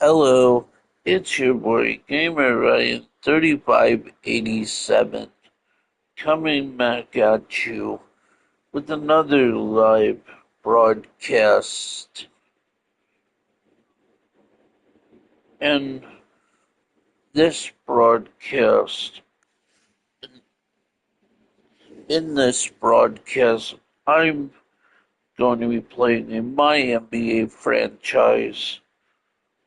Hello, it's your boy Gamer Ryan 3587 coming back at you with another live broadcast. And this broadcast, in this broadcast, I'm going to be playing in my NBA franchise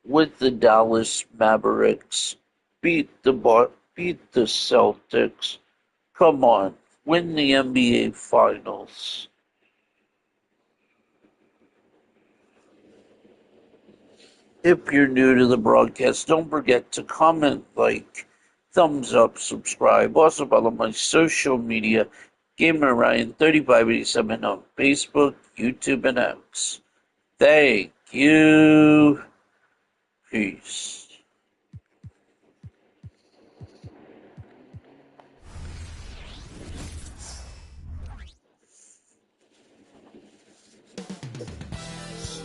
with the Dallas Mavericks. Beat the Celtics. Come on, win the NBA Finals. If you're new to the broadcast, don't forget to comment, like, thumbs up, subscribe. Also follow my social media, Gamer Ryan 3587 on Facebook, YouTube, and X. Thank you. Peace.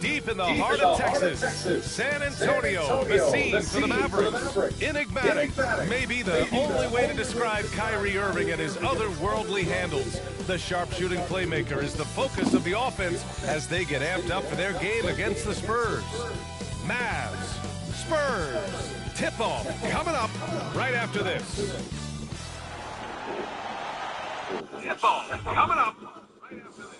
Deep in the heart of Texas, San Antonio, the scene for the Mavericks. Enigmatic may be the only way to describe Kyrie Irving and his otherworldly handles. The sharpshooting playmaker is the focus of the offense as they get amped up for their game against the Spurs. Mavs, Spurs, tip-off coming up right after this. Tip-off coming up right after this.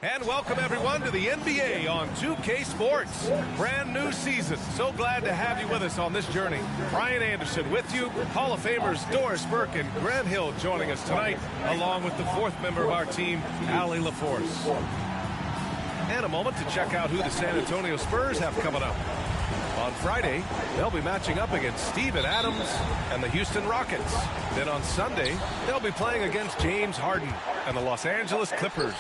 And welcome everyone to the NBA on 2K Sports. Brand new season. So glad to have you with us on this journey. Brian Anderson with you. Hall of Famers Doris Burke and Grant Hill joining us tonight, along with the fourth member of our team, Allie LaForce. And a moment to check out who the San Antonio Spurs have coming up. On Friday, they'll be matching up against Steven Adams and the Houston Rockets. Then on Sunday, they'll be playing against James Harden and the Los Angeles Clippers.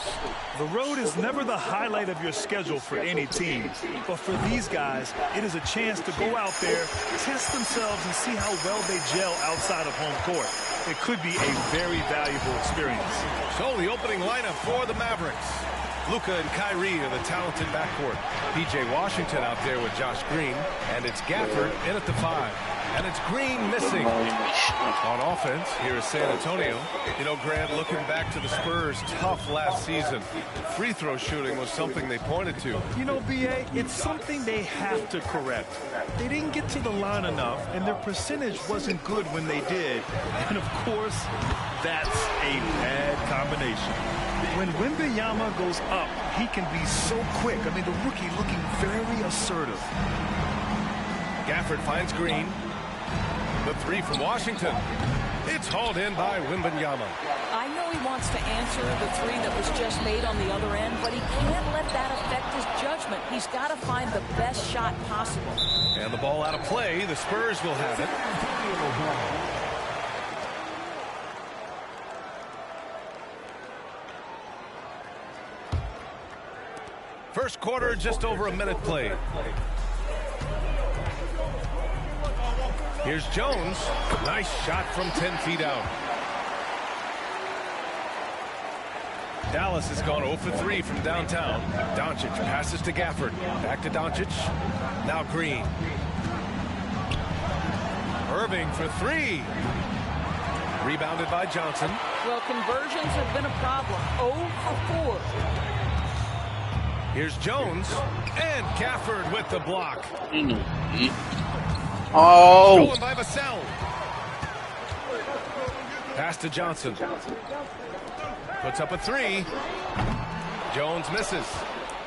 The road is never the highlight of your schedule for any team. But for these guys, it is a chance to go out there, test themselves, and see how well they gel outside of home court. It could be a very valuable experience. So the opening lineup for the Mavericks. Luka and Kyrie are the talented backcourt. P.J. Washington out there with Josh Green. And it's Gafford in at the 5. And it's Green missing. On offense, here is San Antonio. You know, Grant, looking back to the Spurs' tough last season, free throw shooting was something they pointed to. You know, B.A., it's something they have to correct. They didn't get to the line enough, and their percentage wasn't good when they did. And, of course, that's a bad combination. When Wembanyama goes up, he can be so quick. I mean, the rookie looking very assertive. Gafford finds Green. The 3 from Washington. It's hauled in by Wembanyama. I know he wants to answer the 3 that was just made on the other end, but he can't let that affect his judgment. He's got to find the best shot possible. And the ball out of play. The Spurs will have it. First quarter, just over a minute played. Here's Jones. Nice shot from 10 feet out. Dallas has gone 0 for 3 from downtown. Doncic passes to Gafford. Back to Doncic. Now Green. Irving for 3. Rebounded by Johnson. Well, conversions have been a problem. 0 for 4. Here's Jones. And Gafford with the block. Oh! Stolen by Vassell. Pass to Johnson. Puts up a 3. Jones misses.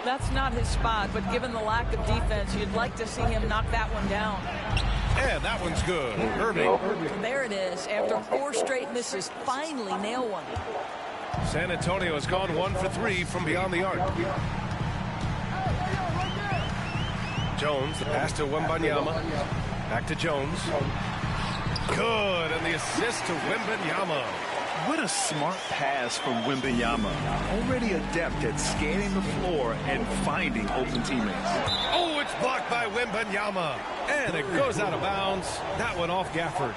That's not his spot, but given the lack of defense, you'd like to see him knock that one down. And that one's good. Irving. There it is. After 4 straight misses, finally nail one. San Antonio has gone 1 for 3 from beyond the arc. Jones, the pass to Wembanyama. Back to Jones. Good, and the assist to Wembanyama. What a smart pass from Wembanyama. Already adept at scanning the floor and finding open teammates. Oh, it's blocked by Wembanyama. And it goes out of bounds. That one off Gafford.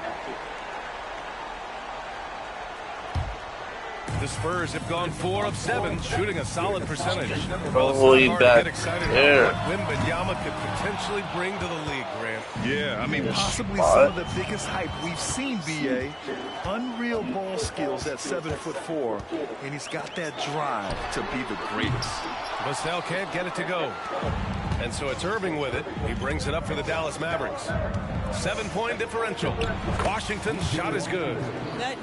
The Spurs have gone 4 of 7, shooting a solid percentage. Holy back there. Wembanyama could potentially bring to the league, Grant. Yeah, I mean, possibly some of the biggest hype we've seen, B.A. Unreal ball skills at 7'4", and he's got that drive to be the greatest. Vassell can't get it to go. And so it's Irving with it. He brings it up for the Dallas Mavericks. 7-point differential. Washington's shot is good.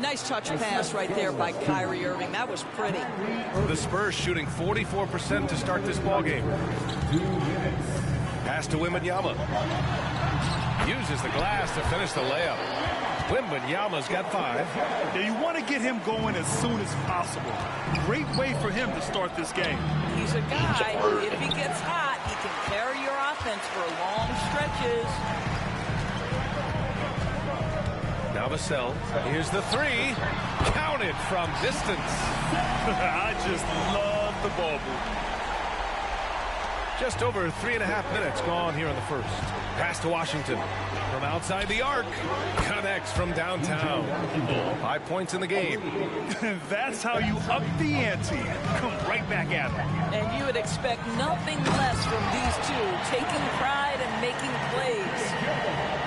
Nice touch pass right there by Kyrie Irving. That was pretty. The Spurs shooting 44% to start this ballgame. Pass to Wembanyama. Uses the glass to finish the layup. Wembanyama's got 5. Now you want to get him going as soon as possible. Great way for him to start this game. He's a guy, if he gets hot, he can carry your offense for long stretches. Now Vassell. Here's the 3. Counted from distance. I just love the ball movement. Just over 3.5 minutes gone here in the first. Pass to Washington. From outside the arc. Connects from downtown. 5 points in the game. That's how you up the ante. Come right back at him. And you would expect nothing less from these two, taking pride and making plays.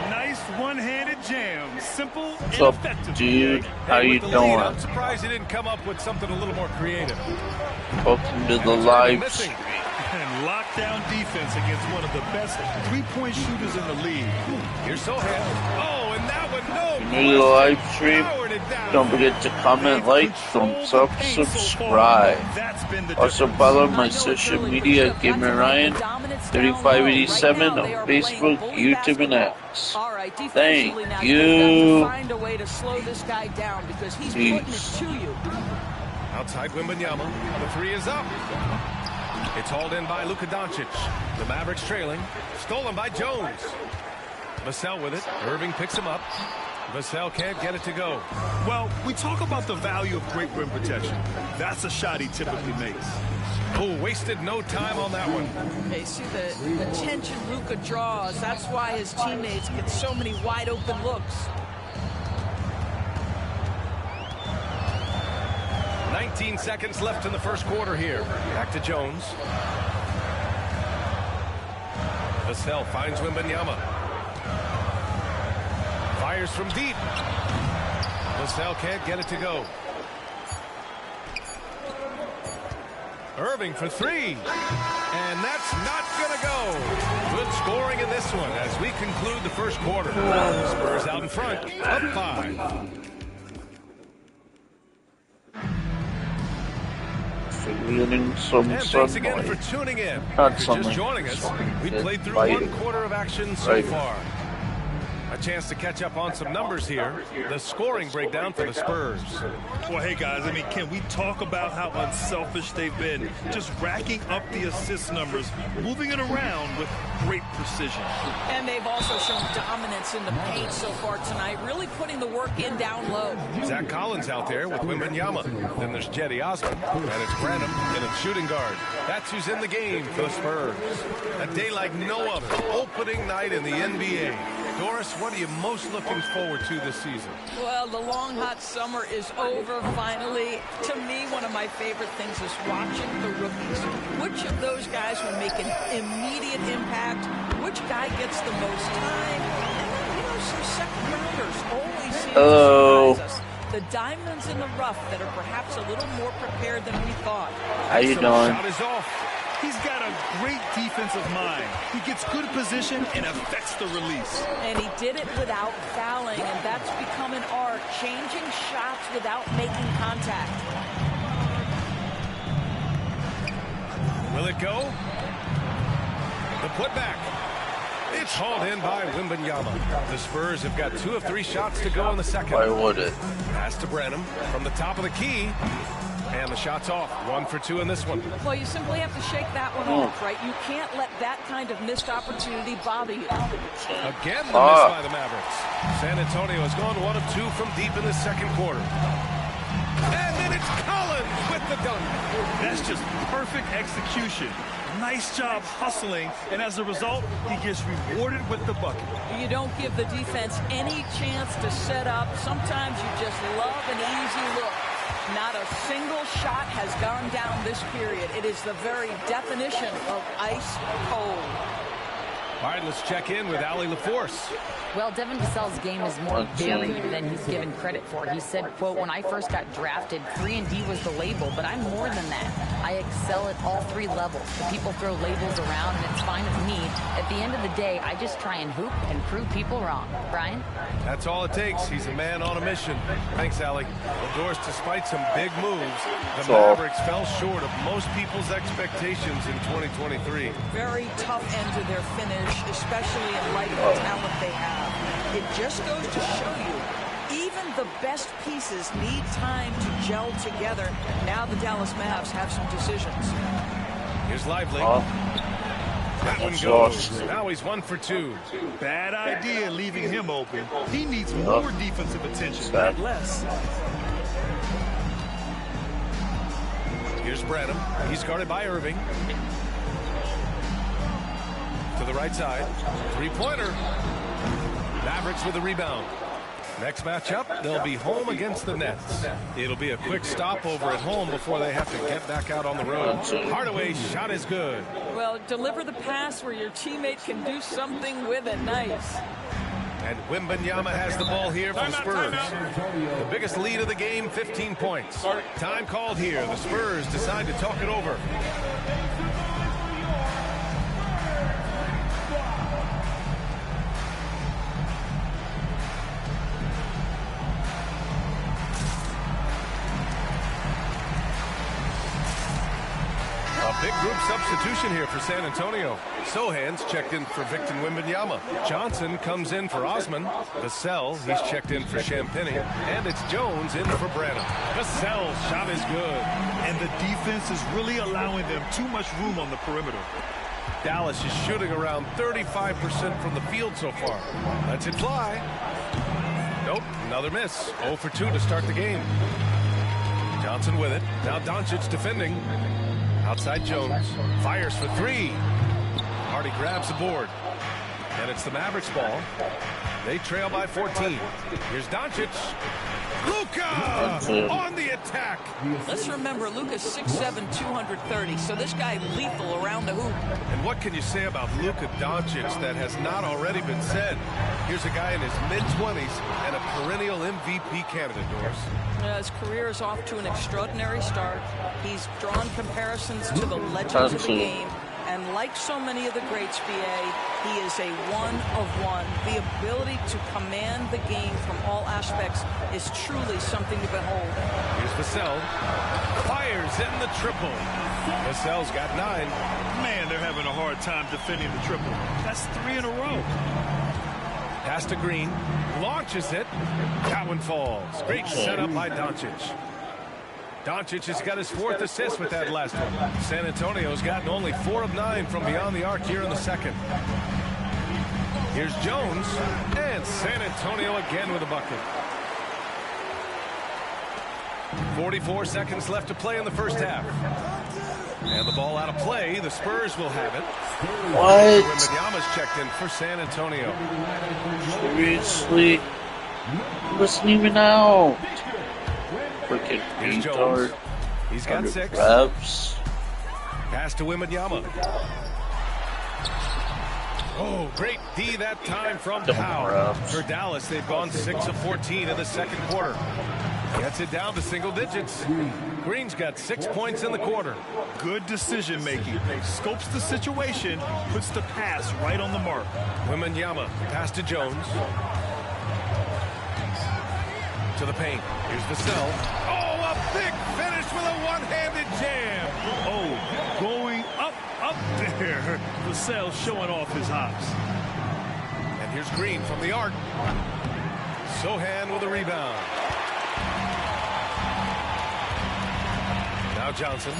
Nice one-handed jam. Simple and What's up, effective. dude? How you doing? I'm surprised he didn't come up with something a little more creative. Welcome to the live stream. And lockdown defense against one of the best three-point shooters in the league. Here's Sohan. Oh, and that one, no. New to the live stream. Don't forget to comment, like, thumbs up, subscribe. Also follow my social media at Gamer Ryan 3587 on Facebook, YouTube, and X. Thank you. Find a way to slow this guy down because he's putting it to you. Outside Wembanyama. The 3 is up. It's hauled in by Luka Doncic. The Mavericks trailing. Stolen by Jones. Vassell with it. Irving picks him up. Vassell can't get it to go. Well, we talk about the value of great rim protection. That's a shot he typically makes. Oh, wasted no time on that one. Hey, see the attention Luka draws. That's why his teammates get so many wide open looks. 19 seconds left in the first quarter here. Back to Jones. Vassell finds Wembanyama. Fires from deep. Vassell can't get it to go. Irving for 3. And that's not going to go. Good scoring in this one as we conclude the first quarter. Spurs out in front, up 5. And thanks again for tuning in. If you're just joining us, we played through 1 quarter of action so far. A chance to catch up on some numbers here. The scoring breakdown for the Spurs. Well, hey, guys, I mean, can we talk about how unselfish they've been? Just racking up the assist numbers, moving it around with great precision. And they've also shown dominance in the paint so far tonight, really putting the work in down low. Zach Collins out there with Wembanyama. Then there's Jetty Osman. And it's Branham, and it's shooting guard. That's who's in the game for the Spurs. A day like no other. Opening night in the NBA. Doris, what are you most looking forward to this season? Well, the long, hot summer is over finally. To me, one of my favorite things is watching the rookies. Which of those guys will make an immediate impact? Which guy gets the most time? And then, you know, some second-rounders always seem to surprise us. The diamonds in the rough that are perhaps a little more prepared than we thought. How you doing? Shot is off. He's got a great defensive mind. He gets good position and affects the release. And he did it without fouling, and that's become an art, changing shots without making contact. Will it go? The putback. It's hauled in by Wembanyama. The Spurs have got 2 of 3 shots to go in the second. Why would it? Pass to Branham from the top of the key. And the shot's off. 1 for 2 in this one. Well, you simply have to shake that one off, right? You can't let that kind of missed opportunity bother you. Again, the miss by the Mavericks. San Antonio has gone 1 of 2 from deep in the second quarter. And then it's Collins with the dunk. That's just perfect execution. Nice job hustling, and as a result, he gets rewarded with the bucket. You don't give the defense any chance to set up. Sometimes you just love an easy look. Not a single shot has gone down this period. It is the very definition of ice cold. All right, let's check in with Allie LaForce. Well, Devin Vassell's game is more varied than he's given credit for. He said, quote, when I first got drafted, 3-and-D was the label, but I'm more than that. I excel at all 3 levels. The people throw labels around, and it's fine with me. At the end of the day, I just try and hoop and prove people wrong. Brian? That's all it takes. He's a man on a mission. Thanks, Allie. Well, Doris, despite some big moves, the Mavericks fell short of most people's expectations in 2023. Very tough end to their finish, especially in light of the talent they have. It just goes to show you, even the best pieces need time to gel together. Now the Dallas Mavs have some decisions. Here's Lively. That one goes. Now he's 1 for 2. Bad idea leaving him open. He needs more defensive attention, not less. Here's Branham. He's guarded by Irving. To the right side. 3-pointer. Mavericks with the rebound. Next matchup, they'll be home against the Nets. It'll be a quick stopover at home before they have to get back out on the road. Hardaway's shot is good. Well, deliver the pass where your teammate can do something with it. Nice. And Wembanyama has the ball here for the Spurs. The biggest lead of the game, 15 points. Time called here. The Spurs decide to talk it over. Big group substitution here for San Antonio. Sohan's checked in for Victor Wembanyama. Johnson comes in for Osman. Vassell, he's checked in for Champagny. And it's Jones in for Branham. Vassell's shot is good. And the defense is really allowing them too much room on the perimeter. Dallas is shooting around 35% from the field so far. Lets it fly. Nope, another miss. 0 for 2 to start the game. Johnson with it. Now Doncic defending. Outside Jones, fires for 3. Hardy grabs the board. And it's the Mavericks ball. They trail by 14. Here's Doncic. Luka on the attack. Let's remember, Luka's 6'7", 230, so this guy lethal around the hoop. And what can you say about Luka Doncic that has not already been said? Here's a guy in his mid-20s and a perennial MVP candidate, Doris. His career is off to an extraordinary start. He's drawn comparisons to the legends of the game. And like so many of the greats, BA, he is a one-of-one. The ability to command the game from all aspects is truly something to behold. Here's Vassell. Fires in the triple. Vassell's got 9. Man, they're having a hard time defending the triple. That's 3 in a row. Pass to Green. Launches it. That one falls. Great setup by Doncic. Doncic has got his 4th assist with that last one. San Antonio's gotten only 4 of 9 from beyond the arc here in the second. Here's Jones. And San Antonio again with a bucket. 44 seconds left to play in the first half. And the ball out of play. The Spurs will have it. What? Wembanyama's checked in for San Antonio. Seriously? He wasn't even out. Freaking Here's retard. Jones. He's got 6. Reps. Pass to Wembanyama. Oh, great D that time from Powell. For Dallas, they've gone 6 of 14 in the second quarter. Gets it down to single digits. Green's got 6 points in the quarter. Good decision making. Scopes the situation, puts the pass right on the mark. Wembanyama, pass to Jones. To the paint. Here's Vassell. Oh, a big finish with a one-handed jam. Oh, going up there. Vassell showing off his hops. And here's Green from the arc. Sohan with a rebound. Now Johnson.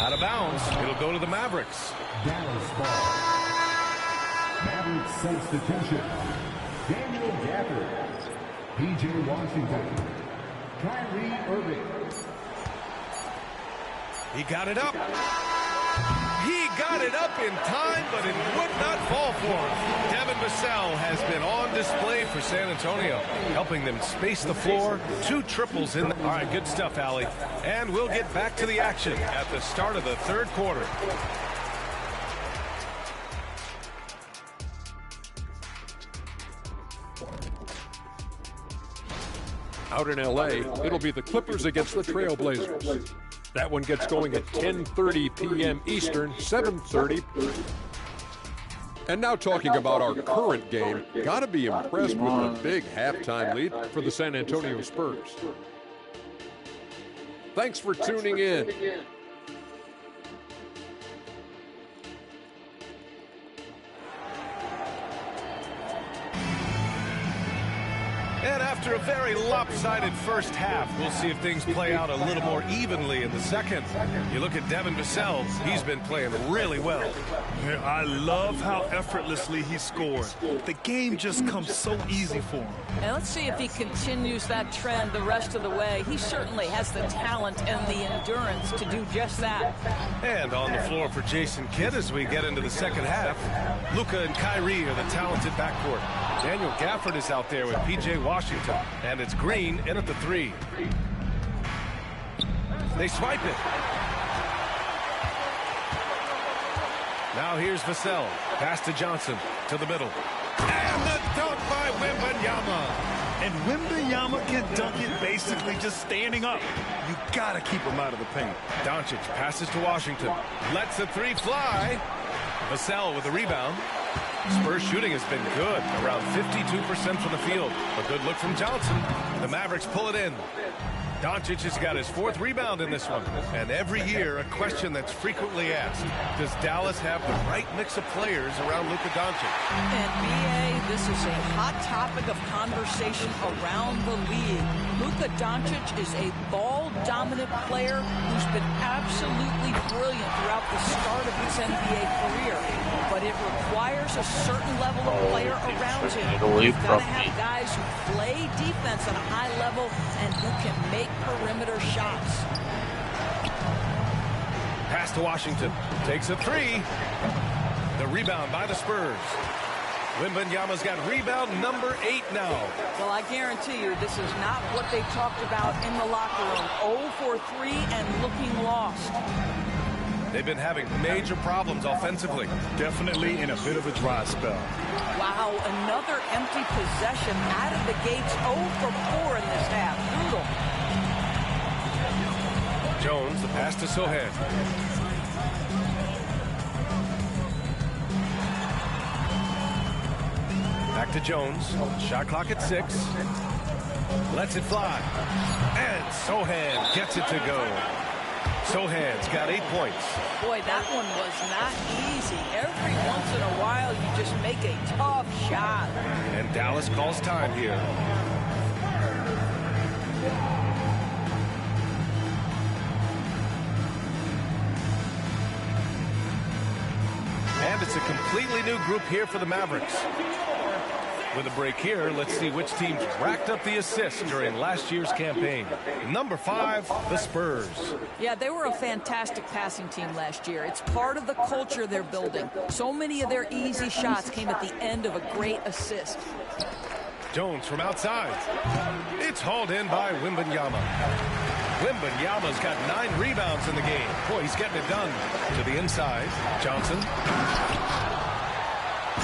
Out of bounds. It'll go to the Mavericks. Dallas ball. Mavericks substitution. Daniel Gafford. P.J. Washington. Kyrie Irving. He got it up. He got it up in time, but it would not fall for him. Devin Vassell has been on display for San Antonio, helping them space the floor. 2 triples in. All right, good stuff, Allie. And we'll get back to the action at the start of the third quarter. Out in L.A., it'll be the Clippers against the Trailblazers. That one gets going at 10:30 p.m. Eastern, 7:30. And now talking about our current game, got to be impressed with the big halftime lead for the San Antonio Spurs. Thanks for tuning in. And after a very lopsided first half, we'll see if things play out a little more evenly in the second. You look at Devin Vassell, he's been playing really well. Yeah, I love how effortlessly he scored. The game just comes so easy for him. And let's see if he continues that trend the rest of the way. He certainly has the talent and the endurance to do just that. And on the floor for Jason Kidd as we get into the second half, Luka and Kyrie are the talented backcourt. Daniel Gafford is out there with P.J. Washington, and it's Green in at the 3. They swipe it. Now here's Vassell. Pass to Johnson to the middle. And the dunk by Wembanyama. And Wembanyama can dunk it basically just standing up. You got to keep him out of the paint. Doncic passes to Washington. Lets the 3 fly. Vassell with the rebound. Spurs shooting has been good, around 52% from the field. A good look from Johnson. The Mavericks pull it in. Doncic has got his 4th rebound in this one. And every year, a question that's frequently asked, does Dallas have the right mix of players around Luka Doncic? And BA, this is a hot topic of conversation around the league. Luka Doncic is a ball-dominant player who's been absolutely brilliant throughout the start of his NBA career. But it requires a certain level of player around him. You've got to have guys who play defense at a high level and who can make perimeter shots. Pass to Washington. Takes a 3. The rebound by the Spurs. Wembanyama's got rebound number 8 now. Well, I guarantee you this is not what they talked about in the locker room. 0 for 3 and looking lost. They've been having major problems offensively. Definitely in a bit of a dry spell. Wow, another empty possession out of the gates. 0 for 4 in this half. Brutal. Jones, the pass to Sohan. Back to Jones. Shot clock at 6. Lets it fly. And Sohan gets it to go. Sohan's got 8 points. Boy, that one was not easy. Every once in a while, you just make a tough shot. And Dallas calls time here. And it's a completely new group here for the Mavericks. With a break here, let's see which teams racked up the assists during last year's campaign. Number 5, the Spurs. Yeah, they were a fantastic passing team last year. It's part of the culture they're building. So many of their easy shots came at the end of a great assist. Jones from outside. It's hauled in by Wembanyama. Wembanyama's got 9 rebounds in the game. Boy, he's getting it done. To the inside, Johnson.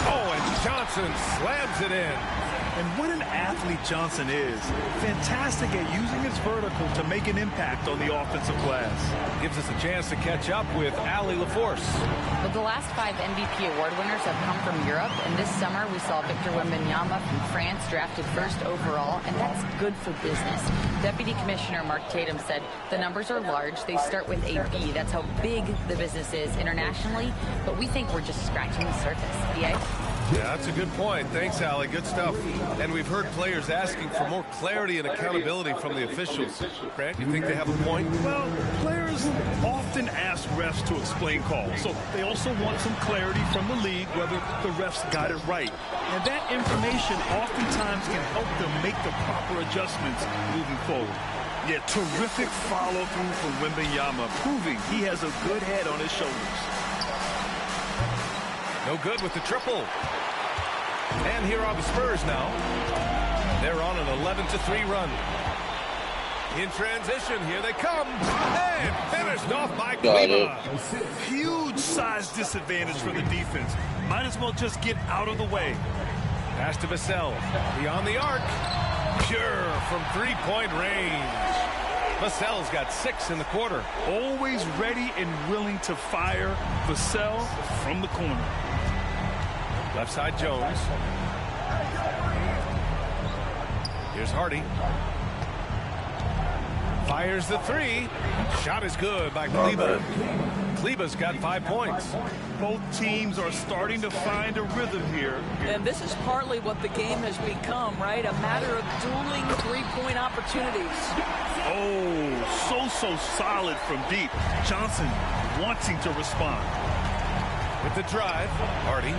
Oh, and Johnson slams it in. And what an athlete Johnson is. Fantastic at using his vertical to make an impact on the offensive glass. Gives us a chance to catch up with Allie LaForce. But the last 5 MVP award winners have come from Europe, and this summer we saw Victor Wembanyama from France drafted 1st overall, and that's good for business. Deputy Commissioner Mark Tatum said the numbers are large. They start with a B. That's how big the business is internationally, but we think we're just scratching the surface. BA? Yeah, that's a good point. Thanks, Allie. Good stuff. And we've heard players asking for more clarity and accountability from the officials. Grant, you think they have a point? Well, players often ask refs to explain calls, so they also want some clarity from the league whether the refs got it right. And that information oftentimes can help them make the proper adjustments moving forward. Yeah, terrific follow-through from Wembanyama, proving he has a good head on his shoulders. No good with the triple. And here are the Spurs now. They're on an 11-3 run. In transition, here they come. And finished off by Kleber. Huge size disadvantage for the defense. Might as well just get out of the way. Pass to Vassell. Beyond the arc. Pure from three-point range. Vassell's got 6 in the quarter. Always ready and willing to fire. Vassell from the corner. Left side Jones. Here's Hardy. Fires the three. Shot is good by Kleber. Kleber's got 5 points. Both teams are starting to find a rhythm here. And this is partly what the game has become, right? A matter of dueling three-point opportunities. Oh, so solid from deep. Johnson wanting to respond. With the drive, Hardy.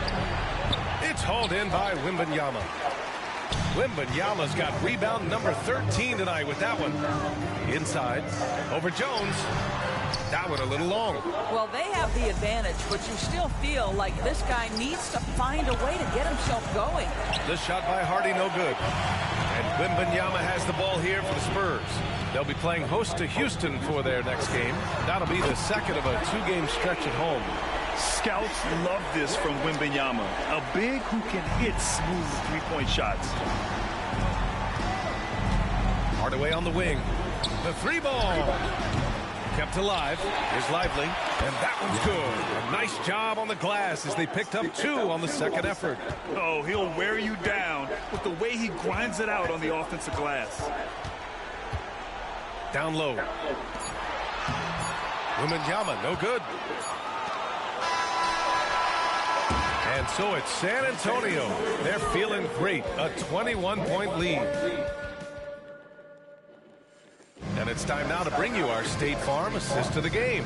It's hauled in by Wembanyama. Wembanyama's got rebound number 13 tonight with that one. Inside, over Jones. That one a little long. Well, they have the advantage, but you still feel like this guy needs to find a way to get himself going. The shot by Hardy, no good. And Wembanyama has the ball here for the Spurs. They'll be playing host to Houston for their next game. That'll be the second of a 2-game stretch at home. Scouts love this from Wembanyama. A big who can hit smooth three-point shots. Hardaway on the wing. The 3-ball. Kept alive. Here's Lively. And that one's good. A nice job on the glass as they picked up 2 on the second effort. Oh, he'll wear you down with the way he grinds it out on the offensive glass. Down low. Wembanyama, no good. And so it's San Antonio. They're feeling great. A 21-point lead. And it's time now to bring you our State Farm assist of the game.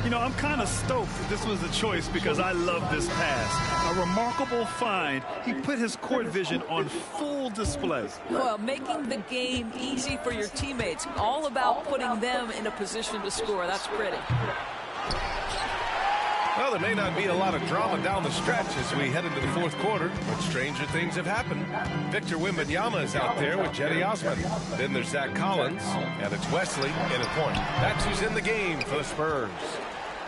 You know, I'm kind of stoked that this was the choice because I love this pass. A remarkable find. He put his court vision on full display. Well, making the game easy for your teammates. All about putting them in a position to score. That's pretty. Well, there may not be a lot of drama down the stretch as we head into the fourth quarter, but stranger things have happened. Victor Wembanyama is out there with Jetty Osman. Then there's Zach Collins, and it's Wesley in a point. That's who's in the game for the Spurs.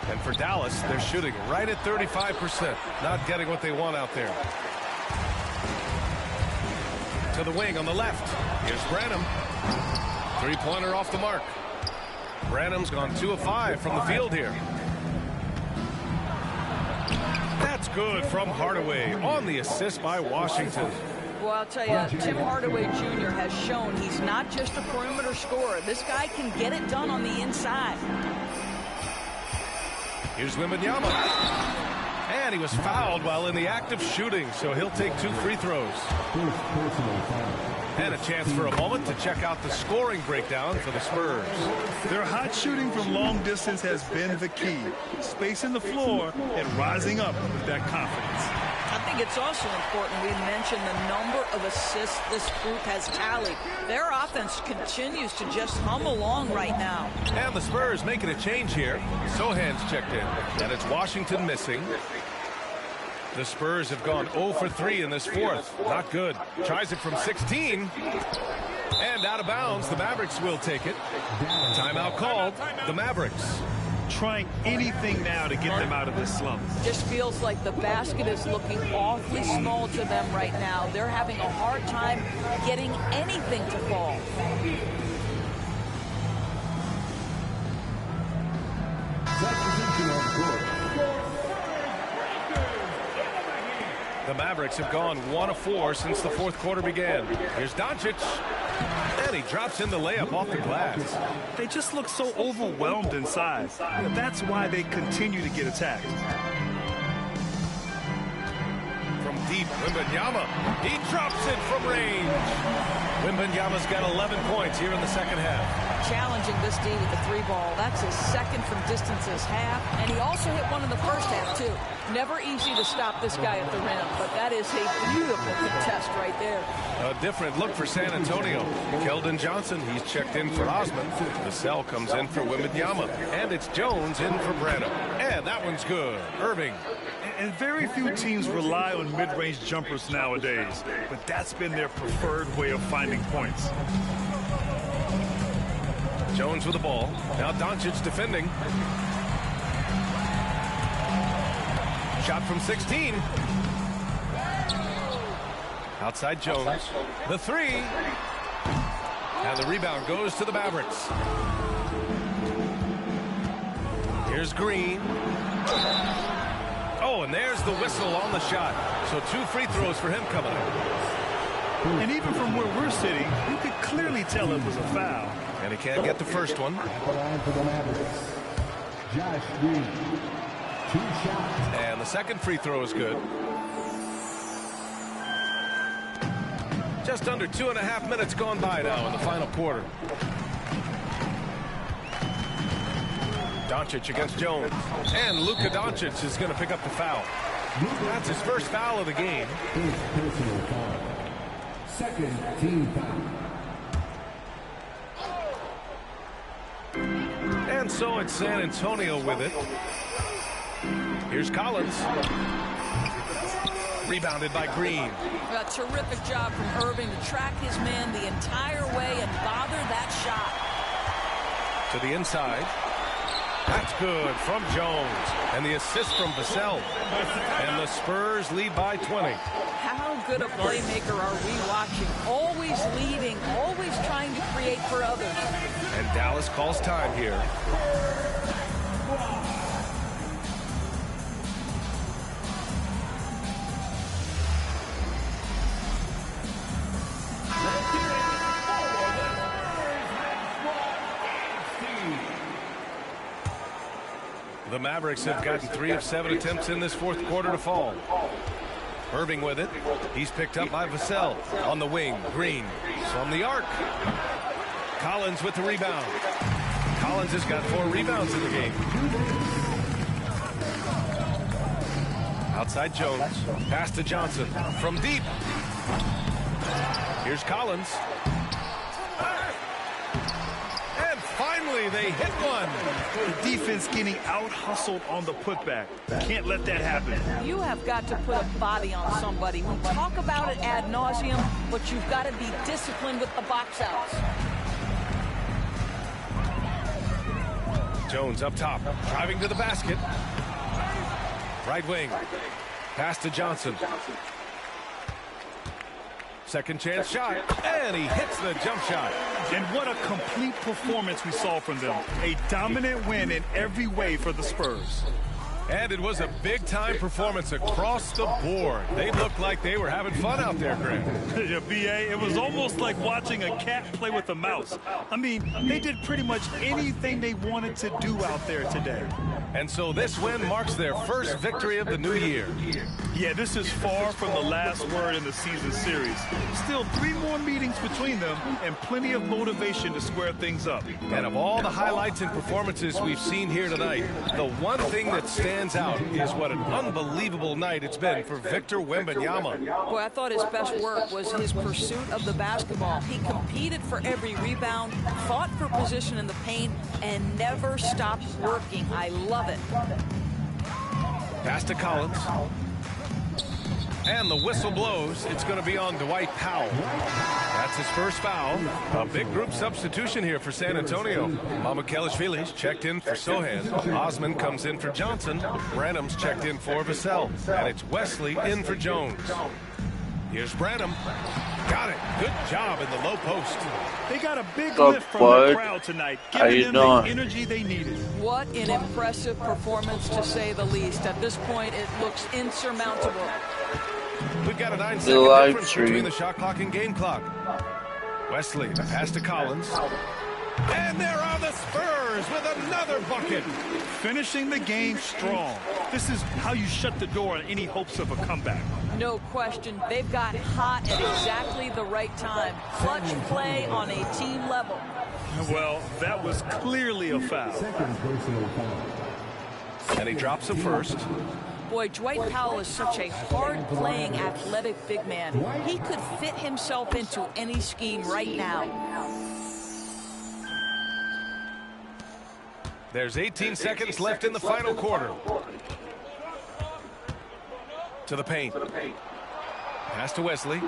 And for Dallas, they're shooting right at 35%, not getting what they want out there. To the wing on the left. Here's Branham. Three-pointer off the mark. Branham's gone 2 of 5 from the field here. That's good from Hardaway on the assist by Washington. Well, I'll tell you, Tim Hardaway Jr. has shown he's not just a perimeter scorer. This guy can get it done on the inside. Here's Wembanyama. And he was fouled while in the act of shooting, so he'll take 2 free throws. And a chance for a moment to check out the scoring breakdown for the Spurs. Their hot shooting from long distance has been the key. Spacing the floor and rising up with that confidence. I think it's also important we mention the number of assists this group has tallied. Their offense continues to just hum along right now. And the Spurs making a change here. Sohan's checked in, and it's Washington missing. The Spurs have gone 0 for 3 in this fourth. Not good. Tries it from 16. And out of bounds. The Mavericks will take it. Timeout called. The Mavericks. Trying anything now to get them out of this slump. Just feels like the basket is looking awfully small to them right now. They're having a hard time getting anything to fall. The Mavericks have gone 1 of 4 since the fourth quarter began. Here's Doncic. And he drops in the layup off the glass. They just look so overwhelmed inside. That's why they continue to get attacked. From deep deep. Wembanyama, he drops it from range. Wembanyama's got 11 points here in the second half. Challenging this D with the 3-ball. That's his second from distance this half. And he also hit one in the first half, too. Never easy to stop this guy at the rim, but that is a beautiful contest right there. A different look for San Antonio. Keldon Johnson, he's checked in for Osman. Vassell comes in for Wembanyama. And it's Jones in for Branham. And that one's good. Irving. And very few teams rely on mid-range jumpers nowadays, but that's been their preferred way of finding points. Jones with the ball. Now Doncic defending. Shot from 16. Outside Jones. The 3. And the rebound goes to the Mavericks. Here's Green. Oh, and there's the whistle on the shot. So 2 free throws for him coming up. And even from where we're sitting, you could clearly tell it was a foul. And he can't get the first one. At the line for the Mavericks, Josh Green. 2 shots. And the second free throw is good. Just under 2.5 minutes gone by now in the final quarter. Doncic against Jones. And Luka Doncic is going to pick up the foul. That's his first foul of the game. First personal foul. Second team foul. And so it's San Antonio with it. Here's Collins. Rebounded by Green. A terrific job from Irving to track his man the entire way and bother that shot. To the inside. That's good from Jones. And the assist from Vassell. And the Spurs lead by 20. How good a playmaker are we watching? Always leading, always trying to create for others. And Dallas calls time here. The Mavericks have gotten 3 of 7 attempts in this fourth quarter to fall. Irving with it. He's picked up by Vassell. On the wing, Green from the arc. Collins with the rebound. Collins has got 4 rebounds in the game. Outside Jones. Pass to Johnson from deep. Here's Collins. And finally they hit one. The defense getting out-hustled on the putback. Can't let that happen. You have got to put a body on somebody. We talk about it ad nauseum, but you've got to be disciplined with the box outs. Jones up top, driving to the basket. Right wing. Pass to Johnson. Second chance shot, and he hits the jump shot. And what a complete performance we saw from them. A dominant win in every way for the Spurs. And it was a big-time performance across the board. They looked like they were having fun out there, Grant. Yeah, B.A., it was almost like watching a cat play with a mouse. I mean, they did pretty much anything they wanted to do out there today. And so this win marks their first victory of the new year. Yeah, this is far from the last word in the season series. Still 3 more meetings between them and plenty of motivation to square things up. And of all the highlights and performances we've seen here tonight, the one thing that stands out is what an unbelievable night it's been for Victor Wembanyama. Boy, I thought his best work was his pursuit of the basketball. He competed for every rebound, fought for position in the paint, and never stopped working. I love it. Pass to Collins. And the whistle blows. It's going to be on Dwight Powell. That's his first foul. A big group substitution here for San Antonio. Mamukelashvili's checked in for Sohan. Osman comes in for Johnson. Branham's checked in for Vassell. And it's Wesley in for Jones. Here's Branham. Got it. Good job in the low post. They got a big lift from the crowd tonight, giving them the energy they needed. What an impressive performance, to say the least. At this point, it looks insurmountable. We've got a 9-second difference between the shot clock and game clock. Wesley, the pass to Collins. And there are the Spurs with another bucket. Finishing the game strong. This is how you shut the door on any hopes of a comeback. No question. They've got hot at exactly the right time. Clutch play on a team level. Well, that was clearly a foul. Second personal foul. And he drops it first. Boy, Dwight Powell is such a hard-playing, athletic big man. He could fit himself into any scheme right now. There's 18 seconds left in the final quarter. To the paint. Pass to Wesley.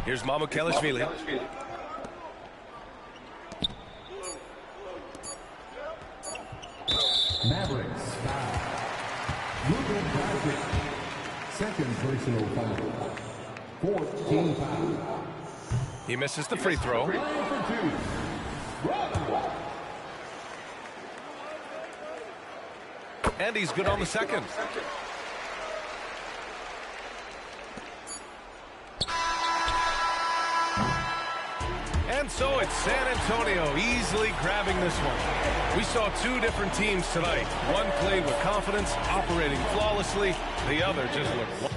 Here's Mamukelashvili. Mavericks foul. Luka Doncic. Second personal foul. 14 foul. He misses the free throw. Line for two. Rondo. And he's good on the second. And so it's San Antonio easily grabbing this one. We saw two different teams tonight. One played with confidence, operating flawlessly. The other just looked...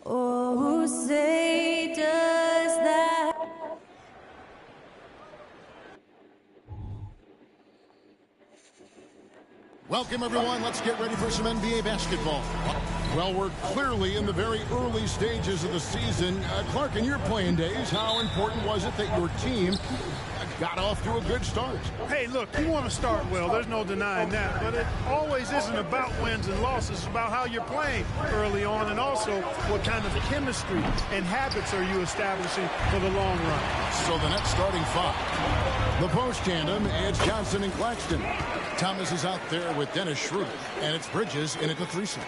Oh, say does that. Welcome, everyone. Let's get ready for some NBA basketball. Well, we're clearly in the very early stages of the season. Clark, in your playing days, how important was it that your team got off to a good start? Hey, look, you want to start well. There's no denying that. But it always isn't about wins and losses. It's about how you're playing early on and also what kind of chemistry and habits are you establishing for the long run. So the next starting five. The post tandem, it's Johnson and Claxton. Thomas is out there with Dennis Schroeder, and it's Bridges in at the threesome.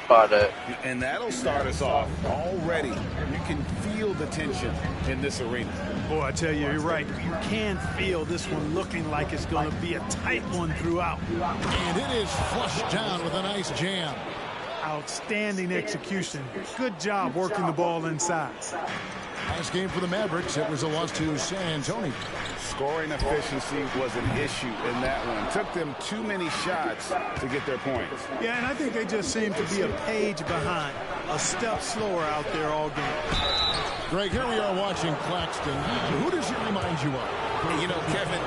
And that'll start us off already. You can feel the tension in this arena. Boy, I tell you, you're right. You can feel this one looking like it's going to be a tight one throughout. And it is flushed down with a nice jam. Outstanding execution. Good job working the ball inside. Last game for the Mavericks, it was a loss to San Antonio. Scoring efficiency was an issue in that one. Took them too many shots to get their points. Yeah, and I think they just seem to be a page behind, a step slower out there all game. Greg, here we are watching Claxton. Who does he remind you of? You know, Kevin,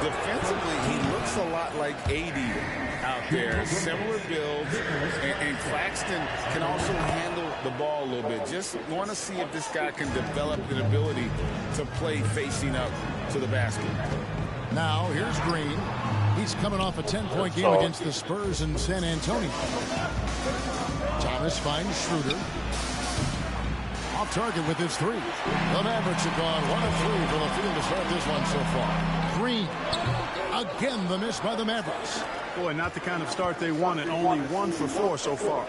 defensively, he looks a lot like AD out there. Similar build, and Claxton can also handle the ball a little bit. Just want to see if this guy can develop an ability to play facing up to the basket. Now, here's Green. He's coming off a 10-point game against the Spurs in San Antonio. Thomas finds Schroeder. Off target with his three. The Mavericks have gone 1 of 3 from the field to start this one so far. Green. Again, the miss by the Mavericks. Boy, not the kind of start they wanted. Only 1 for 4 so far.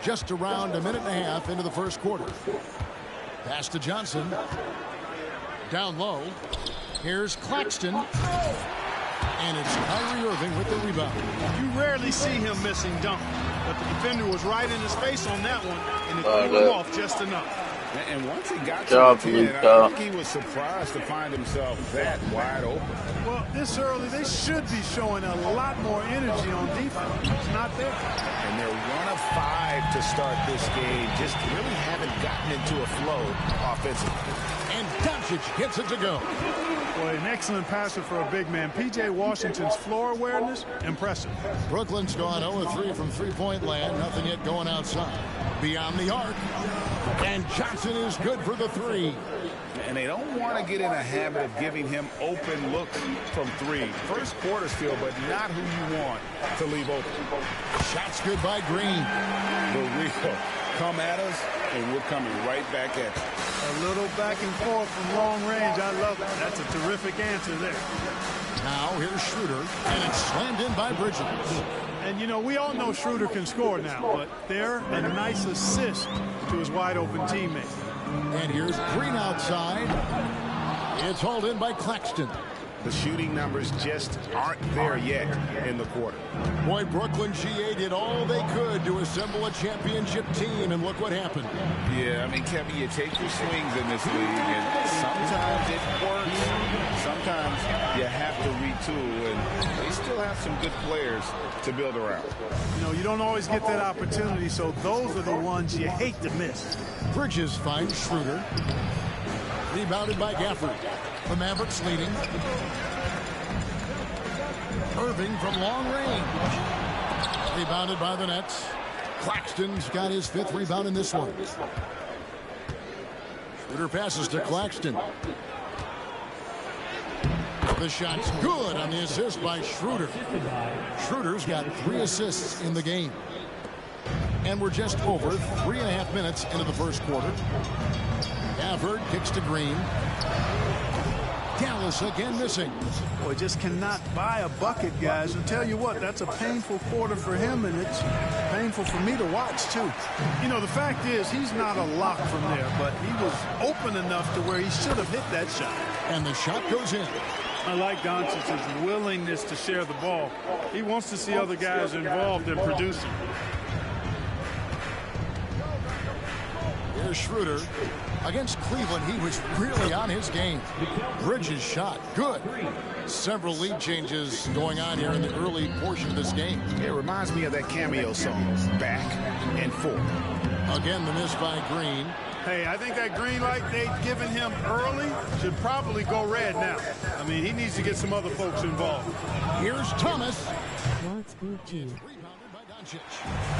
Just around a minute and a half into the first quarter. Pass to Johnson. Down low. Here's Claxton. And it's Kyrie Irving with the rebound. You rarely see him missing dunk, but the defender was right in his face on that one, and it threw him off just enough. And once he got to the 10, I think he was surprised to find himself that wide open. Well, this early, they should be showing a lot more energy on defense. It's not there. And they're 1 of 5 to start this game. Just really haven't gotten into a flow offensively. And Doncic gets it to go. Boy, an excellent passer for a big man. P.J. Washington's floor awareness, impressive. Brooklyn's gone 0-3 from three-point land. Nothing yet going outside. Beyond the arc. And Johnson is good for the 3. And they don't want to get in a habit of giving him open looks from 3. First quarter still, but not who you want to leave open. Shots good by Green. The real come at us, and we're coming right back at you. A little back and forth from long range. I love it. That's a terrific answer there. Now here's Schroeder, and it's slammed in by Bridges. And, you know, we all know Schroeder can score now, but there, a nice assist to his wide-open teammate. And here's Green outside. It's hauled in by Claxton. The shooting numbers just aren't there yet in the quarter. Boy, Brooklyn GA did all they could to assemble a championship team, and look what happened. Yeah, I mean, Kevin, you take your swings in this league, and sometimes it works. Sometimes you have to retool, and they still have some good players to build around. You know, you don't always get that opportunity, so those are the ones you hate to miss. Bridges finds Schroeder. Rebounded by Gafford. The Mavericks leading. Irving from long range. Rebounded by the Nets. Claxton's got his 5th rebound in this one. Schroeder passes to Claxton. The shot's good on the assist by Schroeder. Schroeder's got 3 assists in the game. And we're just over 3.5 minutes into the first quarter. Gafford kicks to Green. Dallas again missing. Boy, just cannot buy a bucket, guys. And tell you what, that's a painful quarter for him, and it's painful for me to watch, too. You know, the fact is, he's not a lock from there, but he was open enough to where he should have hit that shot. And the shot goes in. I like Doncic's willingness to share the ball. He wants to see other guys involved in producing. Here's Schroeder. Against Cleveland, he was really on his game. Bridges shot. Good. Several lead changes going on here in the early portion of this game. It reminds me of that cameo song, Back and Forth. Again, the miss by Green. Hey, I think that green light they've given him early should probably go red now. I mean, he needs to get some other folks involved. Here's Thomas.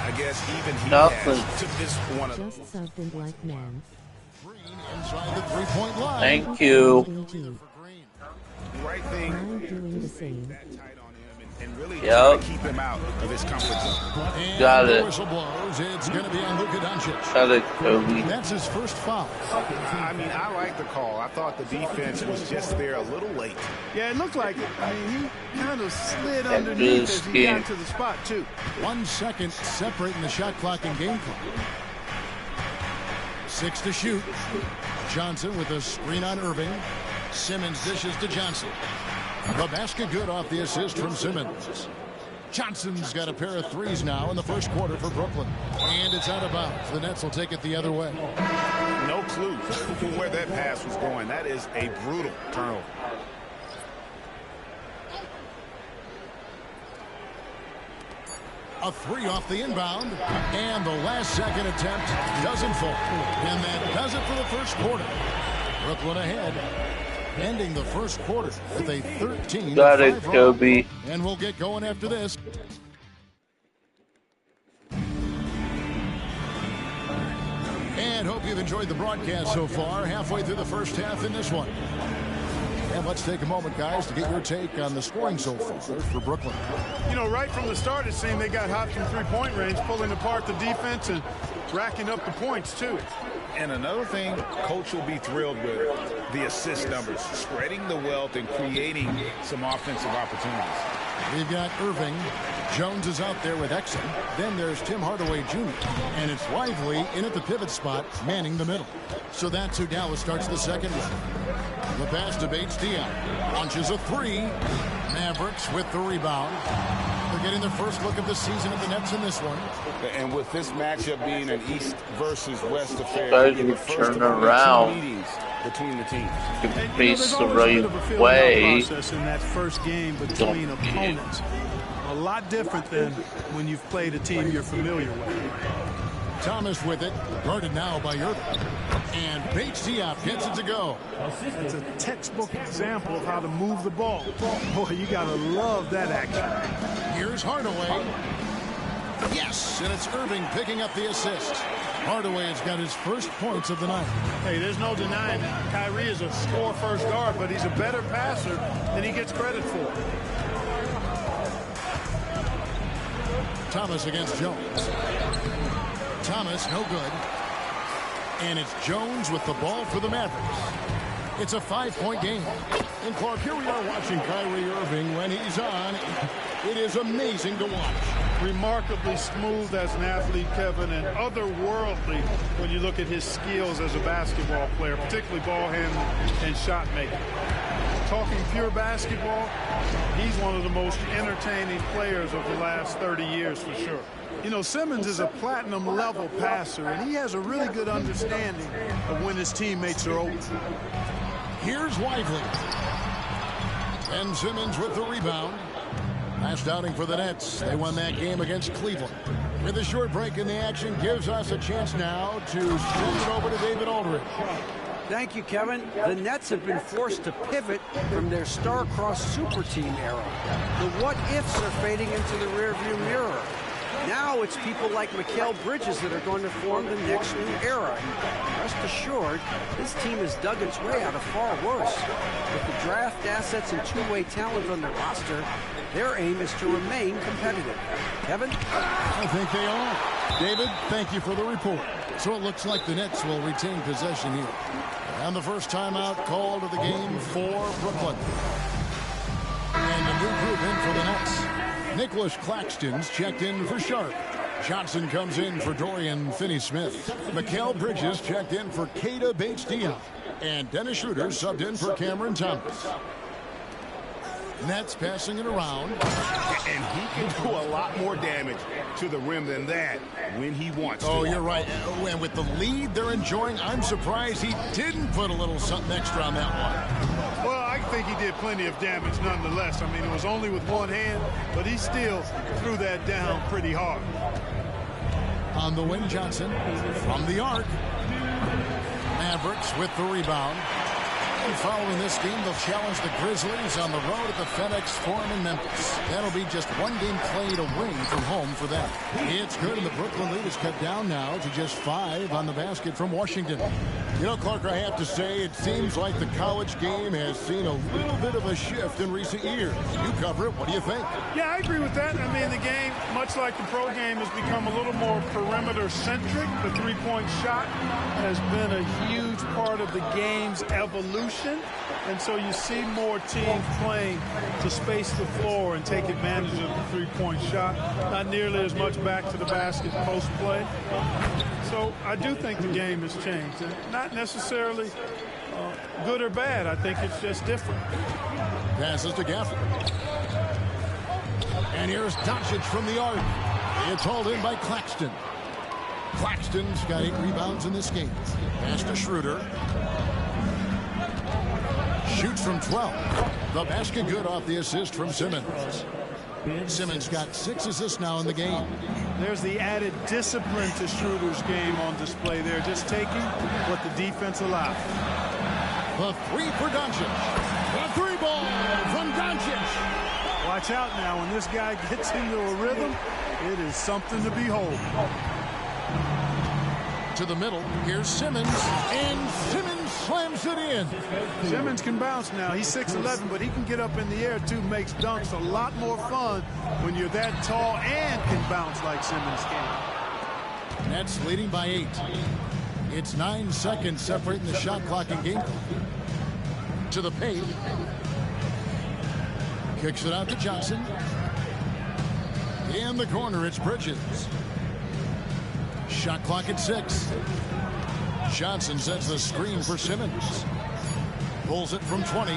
I guess even he has took this one. Just something like man. Inside the 3-point line. Thank you. Right thing. I'm doing the same. And really try to keep him out of his comfort zone. And got it. Whistle blows. It's going to be on Luka Doncic. Got it, Kobe. That's his first foul. I mean, I like the call. I thought the defense was just there a little late. Yeah, it looked like it. I mean, he kind of slid underneath as he got to the spot, too. 1 second separating the shot clock and game clock. 6 to shoot. Johnson with a screen on Irving. Simmons dishes to Johnson. The basket good off the assist from Simmons. Johnson's got a pair of threes now in the first quarter for Brooklyn. And it's out of bounds. The Nets will take it the other way. No clue where that pass was going. That is a brutal turnover. A 3 off the inbound. And the last second attempt doesn't fall. And that does it for the first quarter. Brooklyn ahead. Ending the first quarter with a 13-5 Got it, Kobe. And we'll get going after this. And hope you've enjoyed the broadcast so far. Halfway through the first half in this one. And let's take a moment, guys, to get your take on the scoring so far for Brooklyn. You know, right from the start, it seemed they got hot from three-point range, pulling apart the defense and racking up the points, too. And another thing Coach will be thrilled with, the assist numbers, spreading the wealth and creating some offensive opportunities. We've got Irving. Jones is out there with Exum. Then there's Tim Hardaway Jr. And it's Lively in at the pivot spot, manning the middle. So that's who Dallas starts the second with. The pass to Bates-Diop. Launches a 3. Mavericks with the rebound. They're getting their first look of the season at the Nets in this one. And with this matchup being an East versus West affair, Starting to turn around. meetings between the teams. Face the right way. Process in that first game between opponents. A lot different than when you've played a team you're familiar with. Thomas with it. Guarded now by Irving. And Bates-Diop gets it to go. It's a textbook example of how to move the ball. Boy, you got to love that action. Here's Hardaway. Yes, and it's Irving picking up the assist. Hardaway has got his first points of the night. Hey, there's no denying that. Kyrie is a score-first guard, but he's a better passer than he gets credit for. Thomas against Jones. Thomas, no good. And it's Jones with the ball for the Mavericks. It's a 5-point game. And Clark, here we are watching Kyrie Irving when he's on. It is amazing to watch. Remarkably smooth as an athlete, Kevin, and otherworldly when you look at his skills as a basketball player, particularly ball handling and shot making. Talking pure basketball, he's one of the most entertaining players of the last 30 years for sure. You know, Simmons is a platinum-level passer, and he has a really good understanding of when his teammates are open. Here's Lively. Ben Simmons with the rebound. Last outing for the Nets. They won that game against Cleveland. With a short break in the action, gives us a chance now to send it over to David Aldridge. Thank you, Kevin. The Nets have been forced to pivot from their star-crossed super team era. The what-ifs are fading into the rearview mirror. Now it's people like Mikal Bridges that are going to form the next new era. And rest assured, this team has dug its way out of far worse. With the draft assets and two-way talent on the roster, their aim is to remain competitive. Kevin? I think they are. David, thank you for the report. So it looks like the Nets will retain possession here. And the first timeout called of the game for Brooklyn. And a new group in for the Nets. Nicholas Claxton's checked in for Sharp. Johnson comes in for Dorian Finney-Smith. Mikal Bridges checked in for Keita Bates-Diop. And Dennis Schroeder subbed in for Cameron Thomas. Nets passing it around. And he can do a lot more damage to the rim than that when he wants to. Oh, you're right. And with the lead they're enjoying, I'm surprised he didn't put a little something extra on that one. Well, I think he did plenty of damage nonetheless. I mean, it was only with one hand, but he still threw that down pretty hard. On the wing, Johnson from the arc. Mavericks with the rebound. And following this game, they'll challenge the Grizzlies on the road at the FedEx Forum in Memphis. That'll be just one game played away from home for them. It's good, and the Brooklyn lead is cut down now to just 5 on the basket from Washington. You know, Clark, I have to say, it seems like the college game has seen a little bit of a shift in recent years. You cover it. What do you think? Yeah, I agree with that. I mean, the game, much like the pro game, has become a little more perimeter-centric. The three-point shot has been a huge part of the game's evolution. And so you see more teams playing to space the floor and take advantage of the three-point shot. Not nearly as much back to the basket post play. So I do think the game has changed. And not necessarily good or bad. I think it's just different. Passes to Gafford. And here's Doncic from the arc. It's hauled in by Claxton. Claxton's got 8 rebounds in this game. Pass to Schroeder. Shoots from 12. The basket good off the assist from Simmons. Simmons got 6 assists now in the game. There's the added discipline to Schroeder's game on display there. Just taking what the defense allows. The 3 for Doncic. The 3 ball from Doncic. Watch out now. When this guy gets into a rhythm, it is something to behold. To the middle. Here's Simmons. And Simmons slams it in. Simmons can bounce now. He's 6'11", but he can get up in the air, too. Makes dunks a lot more fun when you're that tall and can bounce like Simmons can. Nets leading by 8. It's 9 seconds separating the shot clock and game clock. To the paint. Kicks it out to Johnson. In the corner, it's Bridges. Shot clock at 6. Johnson sets the screen for Simmons. Pulls it from 20.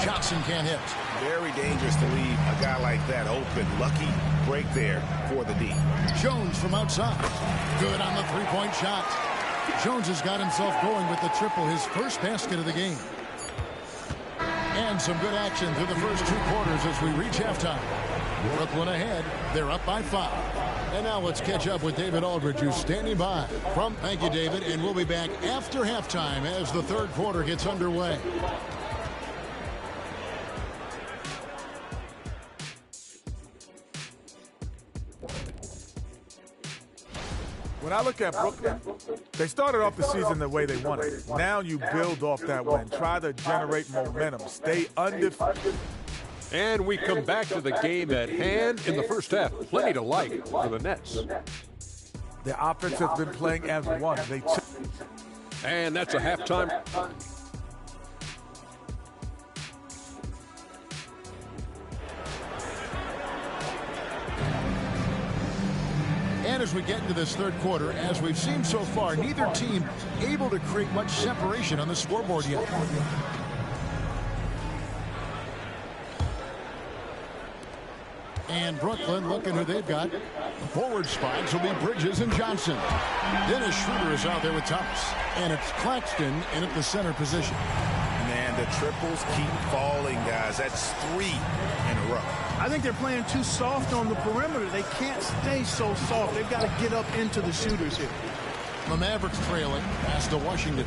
Johnson can't hit. Very dangerous to leave a guy like that open. Lucky break there for the D. Jones from outside. Good on the three-point shot. Jones has got himself going with the triple, his first basket of the game. And some good action through the first 2 quarters as we reach halftime. Brooklyn ahead. They're up by 5. And now let's catch up with David Aldridge, who's standing by. Thank you, David, and we'll be back after halftime as the third quarter gets underway. When I look at Brooklyn, they started off the season the way they wanted. Now you build off that win. Try to generate momentum. Stay undefeated. And we come back to the game at hand in the first half. Plenty to like for the Nets. The offense has been playing as one. And that's a halftime. And as we get into this third quarter, as we've seen so far, neither team able to create much separation on the scoreboard yet. And Brooklyn looking who they've got. Forward spots will be Bridges and Johnson. Dennis Schroeder is out there with Thomas. And it's Claxton in at the center position. Man, the triples keep falling, guys. That's 3 in a row. I think they're playing too soft on the perimeter. They can't stay so soft. They've got to get up into the shooters here. The Mavericks trailing. Pass to Washington.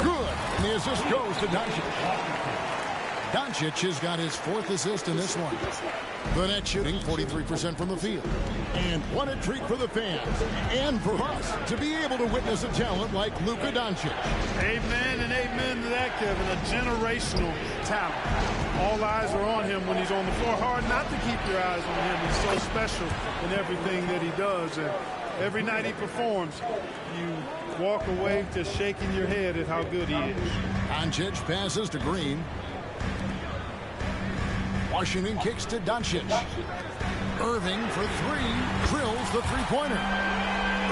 Good. And the assist goes to Doncic. Doncic has got his 4th assist in this one. The net shooting 43% from the field. And what a treat for the fans and for us to be able to witness a talent like Luka Doncic. Amen and amen to that, Kevin. A generational talent. All eyes are on him when he's on the floor. Hard not to keep your eyes on him. He's so special in everything that he does. And every night he performs, you walk away just shaking your head at how good he is. Doncic passes to Green. Washington kicks to Doncic. Irving for 3. Drills the three-pointer.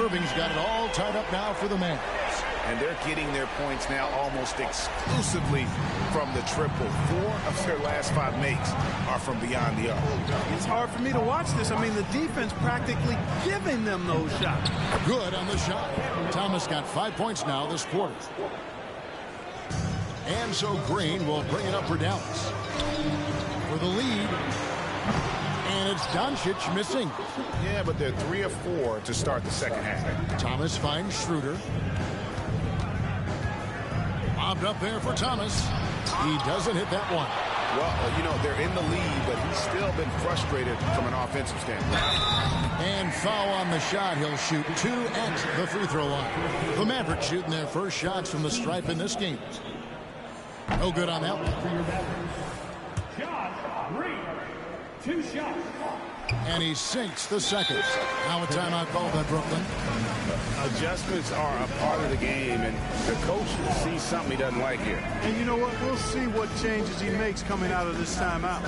Irving's got it all tied up now for the Mavs. And they're getting their points now almost exclusively from the triple. 4 of their last 5 makes are from beyond the arc. It's hard for me to watch this. I mean, the defense practically giving them those shots. Good on the shot. Thomas got 5 points now this quarter. And so Green will bring it up for Dallas. For the lead. And it's Doncic missing. Yeah, but they're 3 of 4 to start the second half. Thomas finds Schroeder. Bobbed up there for Thomas. He doesn't hit that one. Well, you know, they're in the lead, but he's still been frustrated from an offensive standpoint. And foul on the shot. He'll shoot 2 at the free throw line. The Mavericks shooting their first shots from the stripe in this game. No good on that one. Two shots. And he sinks the second. Now a timeout called by Brooklyn. Adjustments are a part of the game, and the coach sees something he doesn't like here. And you know what? We'll see what changes he makes coming out of this timeout.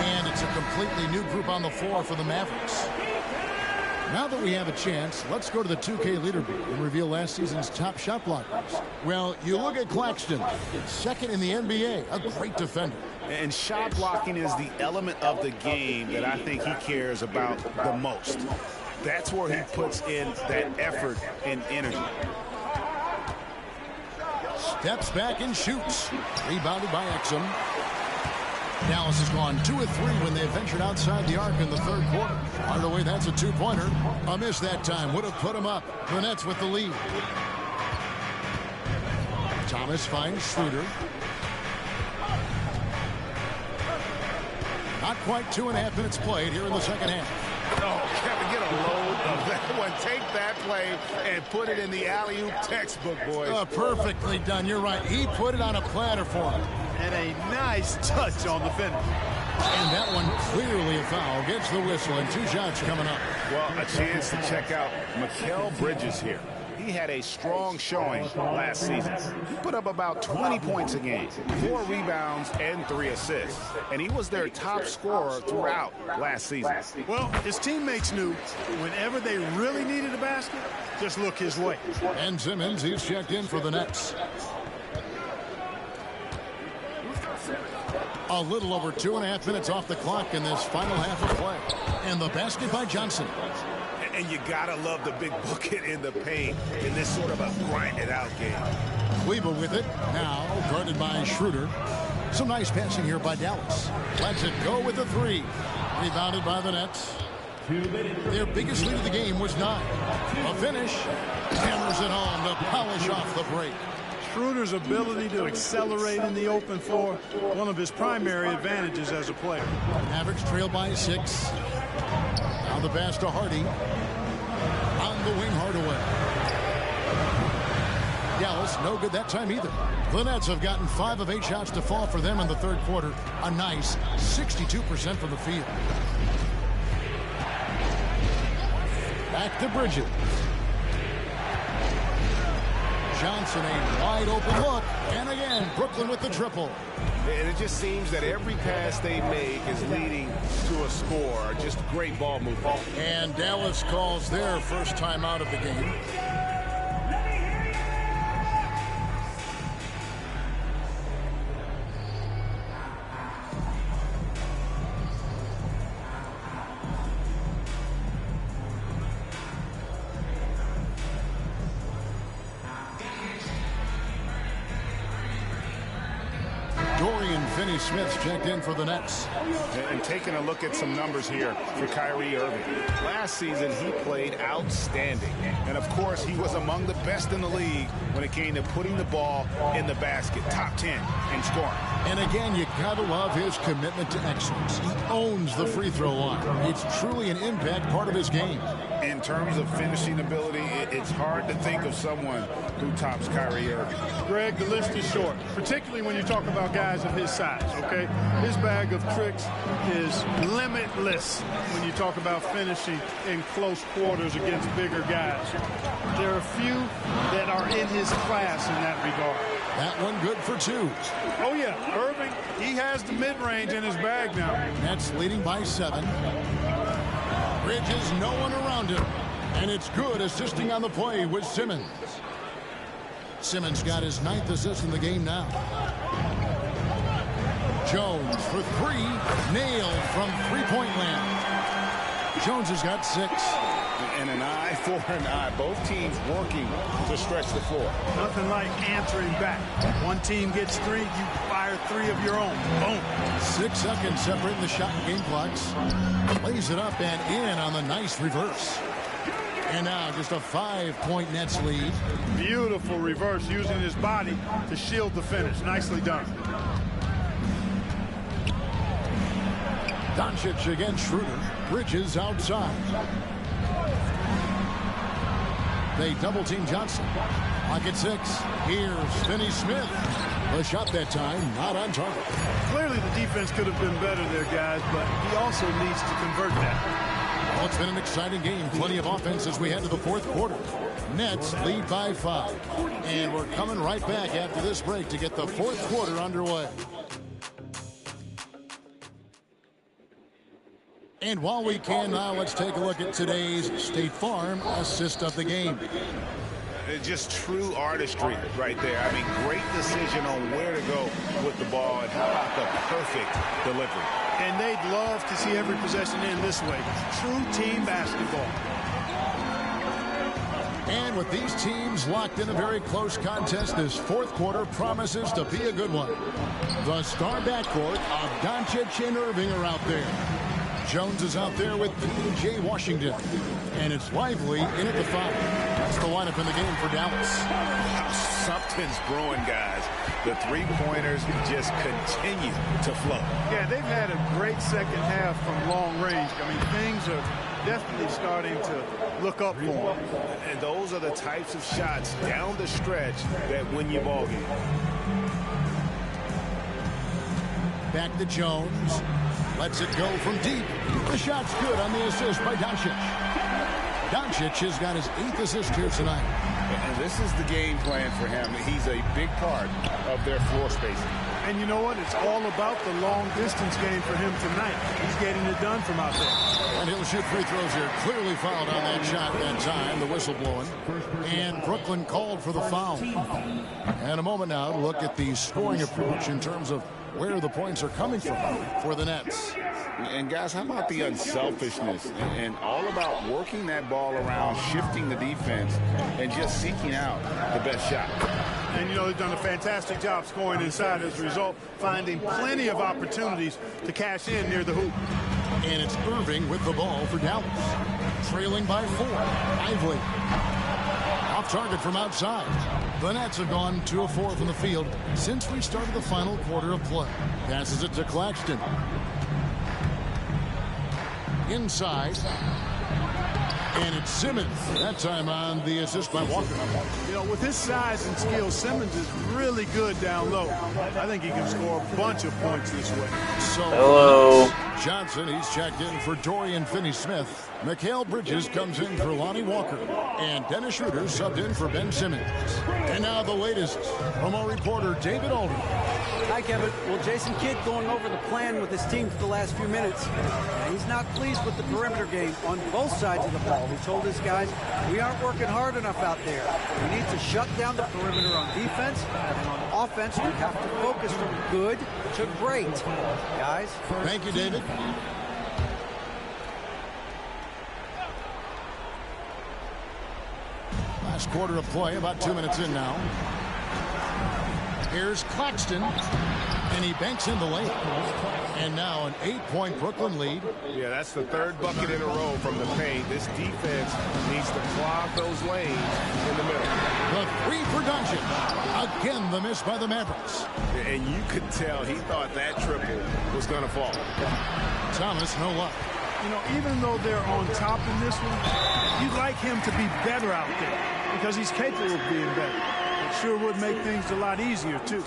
And it's a completely new group on the floor for the Mavericks. Now that we have a chance, let's go to the 2K leaderboard and reveal last season's top shot blockers. Well, you look at Claxton, 2nd in the NBA, a great defender. And shot blocking is the element of the game that I think he cares about the most. That's where he puts in that effort and energy. Steps back and shoots. Rebounded by Exum. Dallas has gone 2 of 3 when they ventured outside the arc in the third quarter. By the way, that's a 2-pointer. A miss that time would have put him up. The Nets with the lead. Thomas finds Schroeder. Not quite 2.5 minutes played here in the second half. Oh, Kevin, get a load of that one. Take that play and put it in the alley-oop textbook, boys. Perfectly done. You're right. He put it on a platter for him. And a nice touch on the finish. And that one clearly a foul. Gets the whistle and 2 shots coming up. Well, a chance to check out Mikal Bridges here. He had a strong showing last season. He put up about 20 points a game, 4 rebounds, and 3 assists. And he was their top scorer throughout last season. Well, his teammates knew whenever they really needed a basket, just look his way. And Simmons, he's checked in for the Nets. A little over 2.5 minutes off the clock in this final half of play. And the basket by Johnson. And you gotta love the big bucket in the paint in this sort of a grinded-out game. Kleber with it. Now guarded by Schroeder. Some nice passing here by Dallas. Lets it go with the 3. Rebounded by the Nets. Their biggest lead of the game was 9. A finish. Hammers it home to polish off the break. Schroeder's ability to accelerate in the open floor, one of his primary advantages as a player. Mavericks trail by 6. Now the pass to Hardy. On the wing, Hardaway. Dallas, no good that time either. The Nets have gotten 5 of 8 shots to fall for them in the third quarter. A nice 62% from the field. Back to Bridges. Johnson, a wide open look. And again, Brooklyn with the triple. And it just seems that every pass they make is leading to a score. Just great ball movement. And Dallas calls their first time out of the game. Smith's checked in for the Nets. And taking a look at some numbers here for Kyrie Irving. Last season, he played outstanding. And, of course, he was among the best in the league when it came to putting the ball in the basket. Top 10 in scoring. And, again, you got to love his commitment to excellence. He owns the free throw line. It's truly an impact part of his game. In terms of finishing ability, it's hard to think of someone who tops Kyrie Irving. Greg, the list is short, particularly when you talk about guys of his size, okay? His bag of tricks is limitless when you talk about finishing in close quarters against bigger guys. There are a few that are in his class in that regard. That one good for 2. Oh, yeah. Irving, he has the mid-range in his bag now. Nets leading by 7. Bridges, no one around him. And it's good, assisting on the play with Simmons. Simmons got his 9th assist in the game now. Jones for 3. Nailed from three-point land. Jones has got 6. And an eye for an eye. Both teams working to stretch the floor. Nothing like answering back. One team gets 3, you fire 3 of your own. Boom. 6 seconds separating the shot and game clocks. Plays it up and in on the nice reverse. And now just a 5-point Nets lead. Beautiful reverse, using his body to shield the finish. Nicely done. Doncic against Schroeder. Bridges outside. They double-team Johnson. Lock at 6. Here's Finney Smith. The shot that time, not on target. Clearly the defense could have been better there, guys, but he also needs to convert that. Well, it's been an exciting game. Plenty of offense as we head to the fourth quarter. Nets lead by 5. And we're coming right back after this break to get the fourth quarter underway. And while we can now, let's take a look at today's State Farm assist of the game. Just true artistry right there. I mean, great decision on where to go with the ball, and how about the perfect delivery. And they'd love to see every possession in this way. True team basketball. And with these teams locked in a very close contest, this fourth quarter promises to be a good one. The star backcourt of Doncic and Irving are out there. Jones is out there with P.J. Washington. And it's lively in at the 5. That's the lineup in the game for Dallas. Something's brewing, guys. The three-pointers just continue to flow. Yeah, they've had a great second half from long range. I mean, things are definitely starting to look up for them. And those are the types of shots down the stretch that win you ball game. Back to Jones. Lets it go from deep. The shot's good on the assist by Doncic. Doncic has got his 8th assist here tonight. And this is the game plan for him. He's a big part of their floor spacing. And you know what? It's all about the long distance game for him tonight. He's getting it done from out there. And he'll shoot free throws here. Clearly fouled on that shot that time. The whistle blowing. And Brooklyn called for the foul. And a moment now to look at the scoring approach in terms of where the points are coming from for the Nets. And guys, how about the unselfishness and all about working that ball around, shifting the defense, and just seeking out the best shot. And, you know, they've done a fantastic job scoring inside as a result, finding plenty of opportunities to cash in near the hoop. And it's Irving with the ball for Dallas. Trailing by 4. Lively. Off target from outside. The Nets have gone 2 of 4 from the field since we started the final quarter of play. Passes it to Claxton. Inside. And it's Simmons. That time on the assist by Walker. You know, with his size and skill, Simmons is really good down low. I think he can score a bunch of points this way. So hello. Johnson, he's checked in for Dorian Finney-Smith. Mikal Bridges comes in for Lonnie Walker. And Dennis Schroeder subbed in for Ben Simmons. And now the latest from our reporter, David Alden. Hi, Kevin. Well, Jason Kidd going over the plan with his team for the last few minutes. He's not pleased with the perimeter game on both sides of the ball. He told his guys, we aren't working hard enough out there. We need to shut down the perimeter on defense. And on offense, we have to focus from good to great. Guys. Thank you, David. Last quarter of play, about 2 minutes in now. Here's Claxton, and he banks in the lane. And now an 8-point Brooklyn lead. Yeah, that's the third bucket in a row from the paint. This defense needs to clog those lanes in the middle. The three for Doncic. Again, the miss by the Mavericks. And you could tell he thought that triple was going to fall. Thomas, no luck. You know, even though they're on top in this one, you'd like him to be better out there because he's capable of being better. It sure would make things a lot easier, too.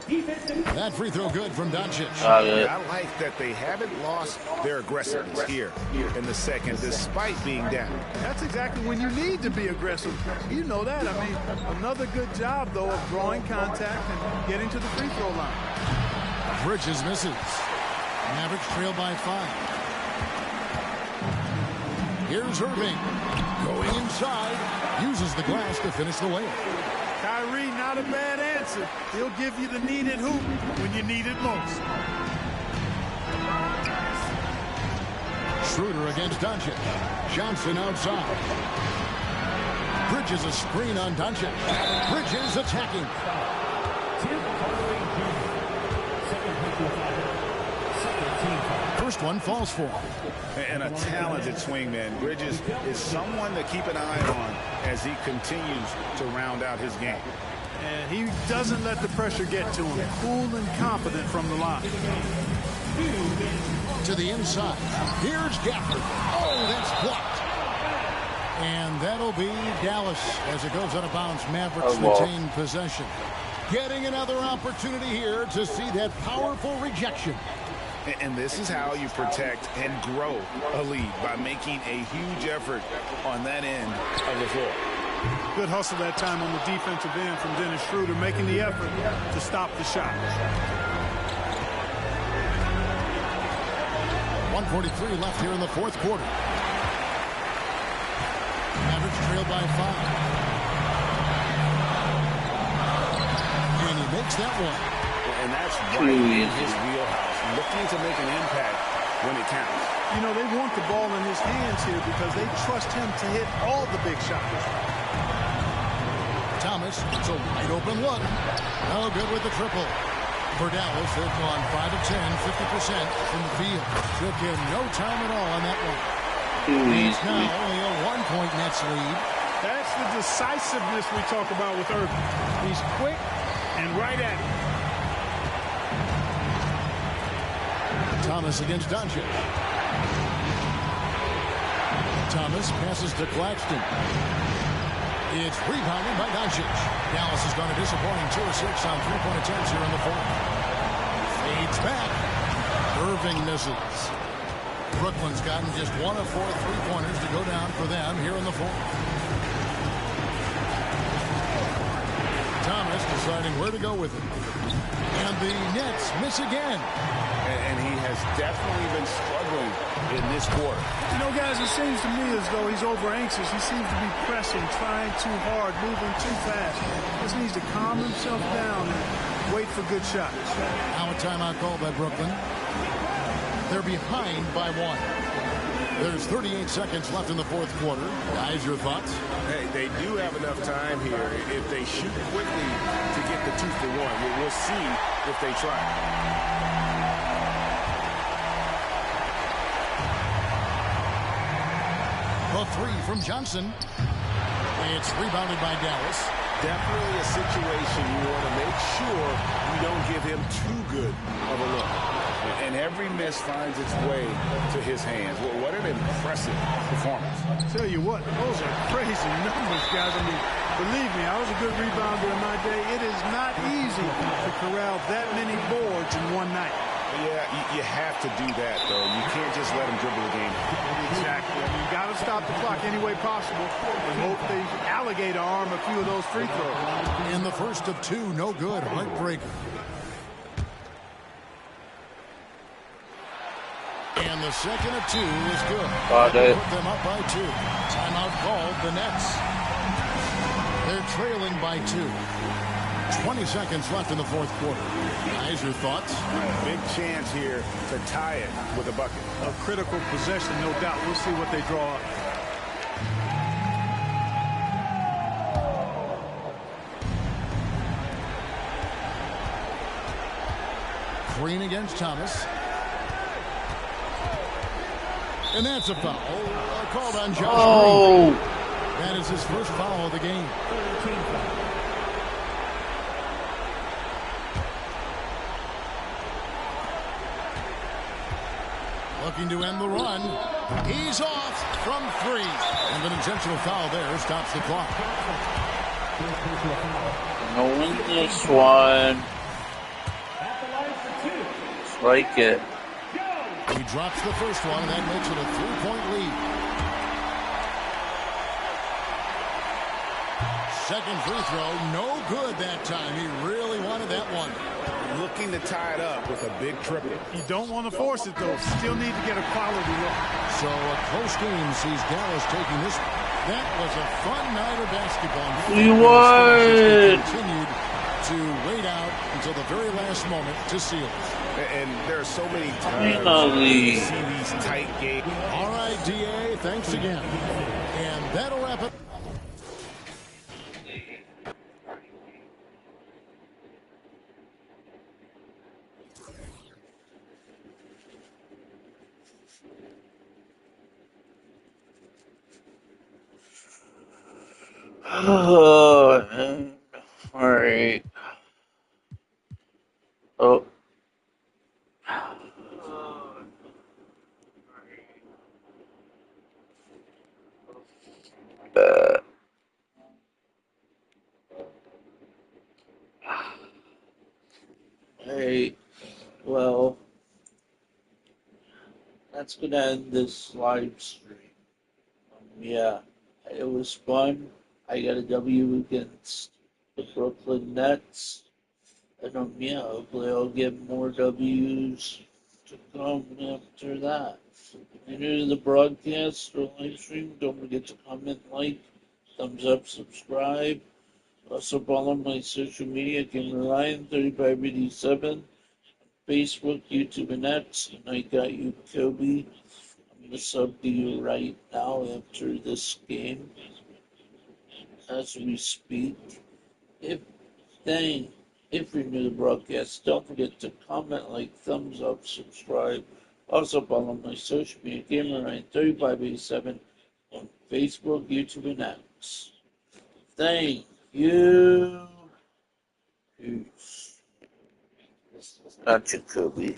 That free throw good from Doncic. I like that they haven't lost their aggressiveness here in the second, despite being down. That's exactly when you need to be aggressive. You know that. I mean, another good job, though, of drawing contact and getting to the free throw line. Bridges misses. Mavericks trail by 5. Here's Irving. Going inside. Uses the glass to finish the layup. Kyrie, not a bad answer. He'll give you the needed hoop when you need it most. Schroeder against Doncic. Johnson outside. Bridges a screen on Doncic. Bridges attacking. First one falls for him. And a talented swingman. Bridges is someone to keep an eye on as he continues to round out his game. And he doesn't let the pressure get to him. Cool and confident from the line. To the inside. Here's Gafford. Oh, that's blocked. And that'll be Dallas as it goes out of bounds. Mavericks retain possession. Getting another opportunity here to see that powerful rejection. And this is how you protect and grow a lead, by making a huge effort on that end of the floor. Good hustle that time on the defensive end from Dennis Schroeder, making the effort to stop the shot. 1:43 left here in the fourth quarter. Mavericks trail by 5. And he makes that one. And that's right in his wheelhouse, looking to make an impact when it counts. You know, they want the ball in his hands here because they trust him to hit all the big shots. Thomas, it's a wide open look. No good with the triple. For Dallas, they've gone 5 of 10, 50% from the field. Took him no time at all on that one. It's now only a 1-point Nets lead. That's the decisiveness we talk about with Irving. He's quick and right at it. Thomas against Doncic. Thomas passes to Claxton. It's rebounded by Doncic. Dallas has gone a disappointing 2 of 6 on 3-point attempts here in the fourth. Fades back. Irving misses. Brooklyn's gotten just 1 of 4 3-pointers to go down for them here in the fourth. Thomas deciding where to go with it. And the Nets miss again. And he has definitely been struggling in this quarter. You know, guys, it seems to me as though he's over anxious. He seems to be pressing, trying too hard, moving too fast. Just needs to calm himself down and wait for good shots. Now a timeout called by Brooklyn. They're behind by 1. There's 38 seconds left in the fourth quarter. Guys, your thoughts? Hey, they do have enough time here if they shoot quickly to get the 2 for 1. We'll see if they try. A 3 from Johnson. It's rebounded by Dallas. Definitely a situation you want to make sure you don't give him too good of a look. And every miss finds its way to his hands. Well, what an impressive performance. Tell you what, those are crazy numbers, guys. I mean, believe me, I was a good rebounder in my day. It is not easy to corral that many boards in one night. Yeah, you have to do that, though. You can't just let him dribble the game. Exactly. I mean, you got to stop the clock any way possible and hope they alligator arm a few of those free throws. In the first of two, no good. Heartbreaker. And the second of two is good. Got it. Put them up by two. Timeout called the Nets. They're trailing by 2. 20 seconds left in the fourth quarter. Guys, your thoughts? Big chance here to tie it with a bucket. A critical possession, no doubt. We'll see what they draw up. Green against Thomas. And that's a foul. Called on Josh Green. That is his first foul of the game. Looking to end the run. He's off from 3. And an intentional foul there stops the clock. Gonna win this one. Strike it. He drops the first one, and that makes it a 3-point lead. Second free throw, no good that time. He really wanted that one. Looking to tie it up with a big triple. You don't want to force it, though. Still need to get a quality look. So a close game sees Dallas taking this. That was a fun night of basketball. We won! Continued to wait out until the very last moment to seal it. And there are so many times you see these tight games. All right, DA, thanks again. And that'll wrap it. All right. Oh. Hey, well, that's gonna end this live stream. Yeah, it was fun. I got a W against the Brooklyn Nets. And yeah, hopefully I'll get more W's to come after that. If you're new to the broadcast or live stream, don't forget to comment, like, thumbs up, subscribe. Also follow my social media, Gamer Ryan 3587, Facebook, YouTube, and X. And I got you, Kobe. I'm gonna sub to you right now after this game, as we speak. If you're new to the broadcast, don't forget to comment, like, thumbs up, subscribe. Also follow my social media, Gamer Ryan 3587, on Facebook, YouTube, and X. Thank you. Peace. Not Jacoby.